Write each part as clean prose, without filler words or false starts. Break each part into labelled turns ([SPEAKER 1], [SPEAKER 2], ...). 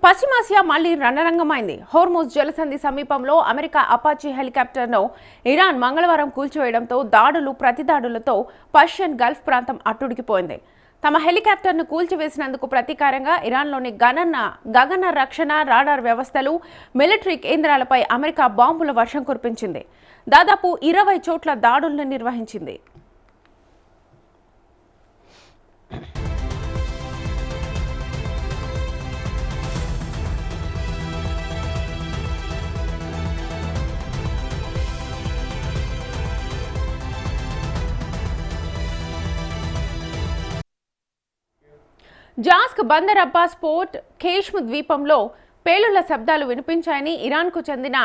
[SPEAKER 1] పశ్చిమాసియా మళ్లీ రణరంగమైంది. హోర్ముజ్ జలసంధి సమీపంలో అమెరికా అపాచీ హెలికాప్టర్ను ఇరాన్ మంగళవారం కూల్చివేయడంతో ప్రతిదాడులతో పర్షియన్ గల్ఫ్ ప్రాంతం అట్టుడికిపోయింది. తమ హెలికాప్టర్ను కూల్చివేసినందుకు ప్రతీకారంగా ఇరాన్లోని గగన రక్షణ రాడార్ వ్యవస్థలు, మిలిటరీ కేంద్రాలపై అమెరికా బాంబుల వర్షం కురిపించింది. దాదాపు 20 చోట్ల దాడులను నిర్వహించింది. జాస్క్ బందర్ అబ్బాస్ పోర్ట్ ఖేష్మ్ ద్వీపంలో పేలుళ్ల శబ్దాలు వినిపించాయని ఇరాన్కు చెందిన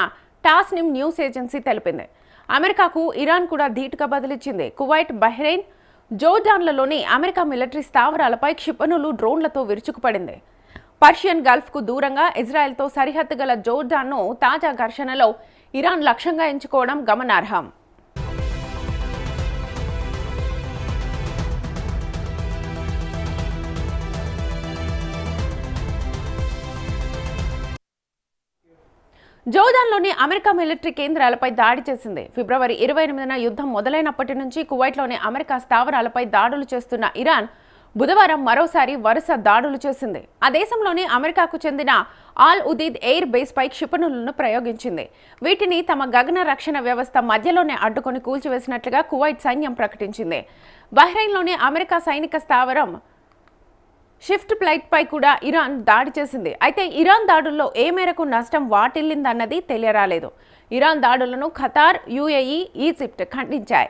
[SPEAKER 1] టాస్నిమ్ న్యూస్ ఏజెన్సీ తెలిపింది. అమెరికాకు ఇరాన్ కూడా ధీటుగా బదిలిచ్చింది. కువైట్, బహ్రెయిన్, జోర్డాన్లలోని అమెరికా మిలిటరీ స్థావరాలపై క్షిపణులు, డ్రోన్లతో విరుచుకుపడింది. పర్షియన్ గల్ఫ్కు దూరంగా ఇజ్రాయెల్తో సరిహద్దు గల జోర్డాన్ను తాజా ఘర్షణలో ఇరాన్ లక్ష్యంగా ఎంచుకోవడం గమనార్హం. జోర్డాన్లోని అమెరికా మిలిటరీ కేంద్రాలపై దాడి చేసింది. ఫిబ్రవరి 28న యుద్ధం మొదలైనప్పటి నుంచి కువైట్లోని అమెరికా స్థావరాలపై దాడులు చేస్తున్న ఇరాన్ బుధవారం మరోసారి వరుస దాడులు చేసింది. ఆ దేశంలోని అమెరికాకు చెందిన ఆల్ ఉదీద్ ఎయిర్ బేస్పై క్షిపణులను ప్రయోగించింది. వీటిని తమ గగన రక్షణ వ్యవస్థ మధ్యలోనే అడ్డుకొని కూల్చివేసినట్లుగా కువైట్ సైన్యం ప్రకటించింది. బహ్రెయిన్లోని అమెరికా సైనిక స్థావరం షిఫ్ట్ ఫ్లైట్ పై కూడా ఇరాన్ దాడి చేసింది. అయితే ఇరాన్ దాడుల్లో ఏ మేరకు నష్టం వాటిల్లిందన్నది తెలియరాలేదు. ఇరాన్ దాడులను ఖతార్, యుఏఈ, ఈజిప్ట్ ఖండించాయి.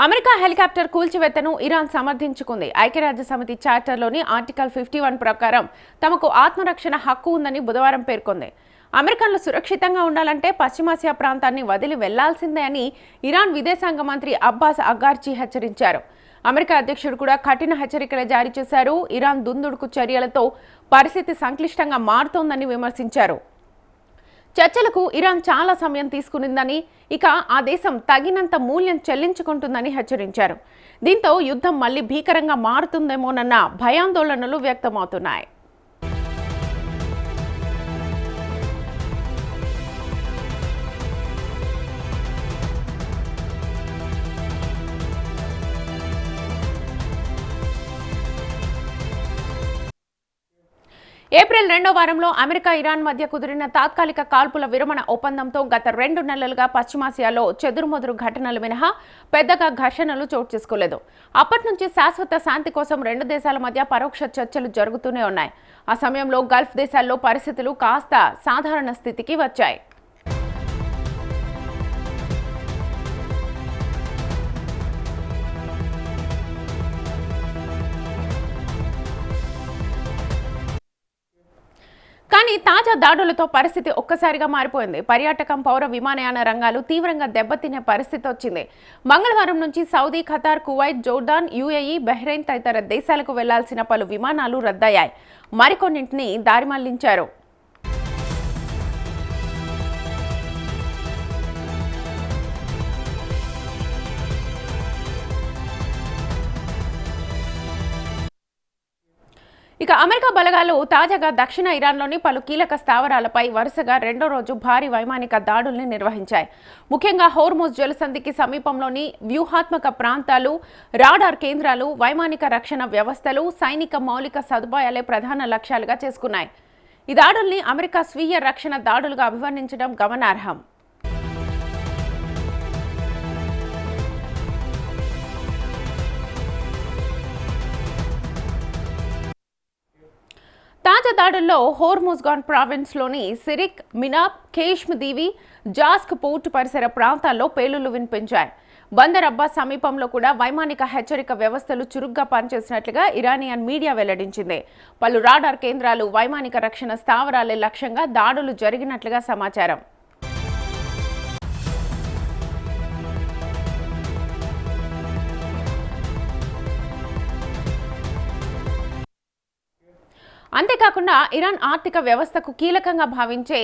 [SPEAKER 1] అమెరికా హెలికాప్టర్ కూల్చివేతను ఇరాన్ సమర్థించుకుంది. ఐక్యరాజ్య సమితి చార్టర్లోని ఆర్టికల్ 51 ప్రకారం తమకు ఆత్మరక్షణ హక్కు ఉందని బుధవారం పేర్కొంది. అమెరికన్లు సురక్షితంగా ఉండాలంటే పశ్చిమాసియా ప్రాంతాన్ని వదిలి వెళ్లాల్సిందే అని ఇరాన్ విదేశాంగ మంత్రి అబ్బాస్ అగార్చి హెచ్చరించారు. అమెరికా అధ్యక్షుడు కూడా కఠిన హెచ్చరికలు జారీ చేశారు. ఇరాన్ దుందుడుకు చర్యలతో పరిస్థితి సంక్లిష్టంగా మారుతోందని విమర్శించారు. చర్చలకు ఇరాన్ చాలా సమయం తీసుకునిందని, ఇక ఆ దేశం తగినంత మూల్యం చెల్లించుకుంటుందని హెచ్చరించారు. దీంతో యుద్ధం మళ్లీ భీకరంగా మారుతుందేమోనన్న భయాందోళనలు వ్యక్తమవుతున్నాయి. ఏప్రిల్ 2వ వారంలో అమెరికా, ఇరాన్ మధ్య కుదిరిన తాత్కాలిక కాల్పుల విరమణ ఒప్పందంతో గత 2 నెలలుగా పశ్చిమాసియాలో చెదురుమదురు ఘటనలు మినహా పెద్దగా ఘర్షణలు చోటు చేసుకోలేదు. అప్పటి నుంచి శాశ్వత శాంతి కోసం 2 దేశాల మధ్య పరోక్ష చర్చలు జరుగుతూనే ఉన్నాయి. ఆ సమయంలో గల్ఫ్ దేశాల్లో పరిస్థితులు కాస్త సాధారణ స్థితికి వచ్చాయి. కానీ తాజా దాడులతో పరిస్థితి ఒక్కసారిగా మారిపోయింది. పర్యాటకం, పౌర విమానయాన రంగాలు తీవ్రంగా దెబ్బతినే పరిస్థితి వచ్చింది. మంగళవారం నుంచి Saudi, Qatar, Kuwait, Jordan, UAE, Bahrain తదితర దేశాలకు వెళ్లాల్సిన పలు విమానాలు రద్దయ్యాయి. మరికొన్నింటిని దారి మళ్లించారు. ఇక అమెరికా బలగాలు తాజాగా దక్షిణ ఇరాన్లోని పలు కీలక స్థావరాలపై వరుసగా 2వ రోజు భారీ వైమానిక దాడుల్ని నిర్వహించాయి. ముఖ్యంగా హోర్ముజ్ జలసంధికి సమీపంలోని వ్యూహాత్మక ప్రాంతాలు, రాడార్ కేంద్రాలు, వైమానిక రక్షణ వ్యవస్థలు, సైనిక మౌలిక సదుపాయాలే ప్రధాన లక్ష్యాలుగా చేసుకున్నాయి. ఈ దాడుల్ని అమెరికా స్వీయ రక్షణ దాడులుగా అభివర్ణించడం గమనార్హం. తాజా దాడుల్లో హోర్ముజ్గాన్ ప్రావిన్స్లోని సిరిక్, మినాబ్, ఖేష్మ్ దీవి, జాస్క్ పోర్టు పరిసర ప్రాంతాల్లో పేలుళ్లు వినిపించాయి. బందర్ అబ్బాస్ సమీపంలో కూడా వైమానిక హెచ్చరిక వ్యవస్థలు చురుగ్గా పనిచేసినట్లుగా ఇరానియన్ మీడియా వెల్లడించింది. పలు రాడార్ కేంద్రాలు, వైమానిక రక్షణ స్థావరాలే లక్ష్యంగా దాడులు జరిగినట్లుగా సమాచారం. అంతేకాకుండా ఇరాన్ ఆర్థిక వ్యవస్థకు కీలకంగా భావించే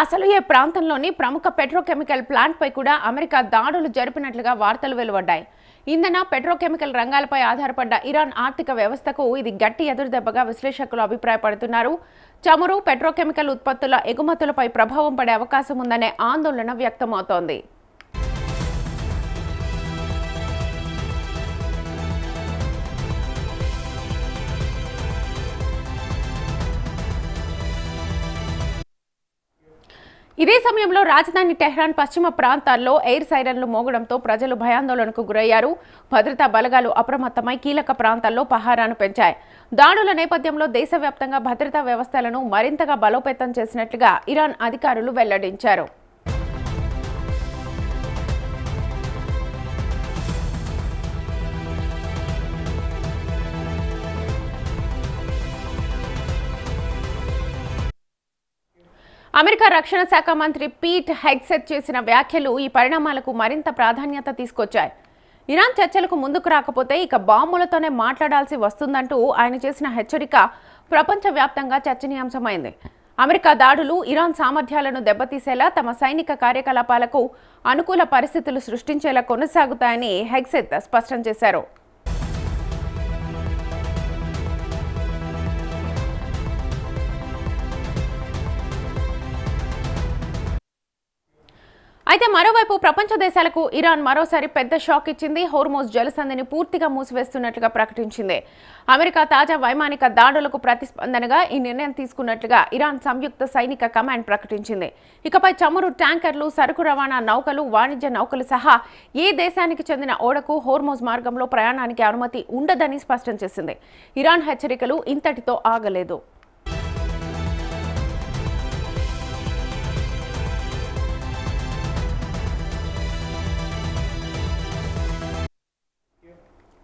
[SPEAKER 1] అసలు ఈ ప్రాంతంలోని ప్రముఖ పెట్రోకెమికల్ ప్లాంట్పై కూడా అమెరికా దాడులు జరిపినట్లుగా వార్తలు వెలువడ్డాయి. ఇంధన పెట్రోకెమికల్ రంగాలపై ఆధారపడ్డ ఇరాన్ ఆర్థిక వ్యవస్థకు ఇది గట్టి ఎదురుదెబ్బగా విశ్లేషకులు అభిప్రాయపడుతున్నారు. చమురు, పెట్రోకెమికల్ ఉత్పత్తుల ఎగుమతులపై ప్రభావం పడే అవకాశం ఉందనే ఆందోళన వ్యక్తమవుతోంది. ఇదే సమయంలో రాజధాని టెహ్రాన్ పశ్చిమ ప్రాంతాల్లో ఎయిర్ సైరన్లు మోగడంతో ప్రజలు భయాందోళనకు గురయ్యారు. భద్రతా బలగాలు అప్రమత్తమై కీలక ప్రాంతాల్లో పహారాను పెంచాయి. దాడుల నేపథ్యంలో దేశవ్యాప్తంగా భద్రతా వ్యవస్థలను మరింతగా బలోపేతం చేసినట్లుగా ఇరాన్ అధికారులు వెల్లడించారు. అమెరికా రక్షణ శాఖ మంత్రి పీట్ హెగ్సెత్ చేసిన వ్యాఖ్యలు ఈ పరిణామాలకు మరింత ప్రాధాన్యత తీసుకొచ్చాయి. ఇరాన్ చర్చలకు ముందుకు రాకపోతే ఇక బాంబులతోనే మాట్లాడాల్సి వస్తుందంటూ ఆయన చేసిన హెచ్చరిక ప్రపంచవ్యాప్తంగా చర్చనీయాంశమైంది. అమెరికా దాడులు ఇరాన్ సామర్థ్యాలను దెబ్బతీసేలా, తమ సైనిక కార్యకలాపాలకు అనుకూల పరిస్థితులు సృష్టించేలా కొనసాగుతాయని హెగ్సెత్ స్పష్టం చేశారు. అయితే మరోవైపు ప్రపంచ దేశాలకు ఇరాన్ మరోసారి పెద్ద షాక్ ఇచ్చింది. హోర్మోజ్ జలసంధిని పూర్తిగా మూసివేస్తున్నట్లుగా ప్రకటించింది. అమెరికా తాజా వైమానిక దాడులకు ప్రతిస్పందనగా ఈ నిర్ణయం తీసుకున్నట్లుగా ఇరాన్ సంయుక్త సైనిక కమాండ్ ప్రకటించింది. ఇకపై చమురు ట్యాంకర్లు, సరుకు రవాణా నౌకలు, వాణిజ్య నౌకలు సహా ఏ దేశానికి చెందిన ఓడకు హోర్మోజ్ మార్గంలో ప్రయాణానికి అనుమతి ఉండదని స్పష్టం చేసింది. ఇరాన్ హెచ్చరికలు ఇంతటితో ఆగలేదు.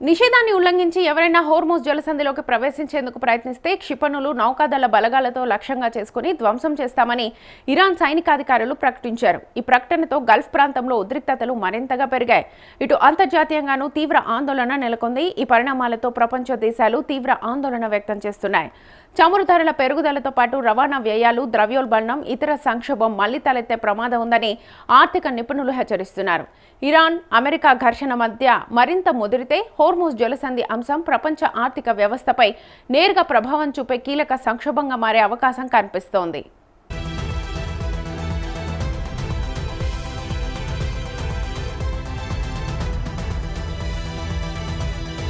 [SPEAKER 1] నిషేధాన్ని ఉల్లంఘించి ఎవరైనా హోర్మోజ్ జలసంధిలోకి ప్రవేశించేందుకు ప్రయత్నిస్తే క్షిపణులు, నౌకాదళ బలగాలతో లక్ష్యంగా చేసుకుని ధ్వంసం చేస్తామని ఇరాన్ సైనికాధికారులు ప్రకటించారు. ఈ ప్రకటనతో గల్ఫ్ ప్రాంతంలో ఉద్రిక్తతలు మరింతగా పెరిగాయి. ఇటు అంతర్జాతీయంగానూ తీవ్ర ఆందోళన నెలకొంది. ఈ పరిణామాలతో ప్రపంచ దేశాలు తీవ్ర ఆందోళన వ్యక్తం చేస్తున్నాయి. చమురు ధరల పెరుగుదలతో పాటు రవాణా వ్యయాలు, ద్రవ్యోల్బణం, ఇతర సంక్షోభం మళ్లీ తలెత్తే ప్రమాదం ఉందని ఆర్థిక నిపుణులు హెచ్చరిస్తున్నారు. ఇరాన్, అమెరికా ఘర్షణ మధ్య మరింత ముదిరితే హోర్మోజ్ జలసంధి అంశం ప్రపంచ ఆర్థిక వ్యవస్థపై నేరుగా ప్రభావం చూపే కీలక సంక్షోభంగా మారే అవకాశం కనిపిస్తోంది.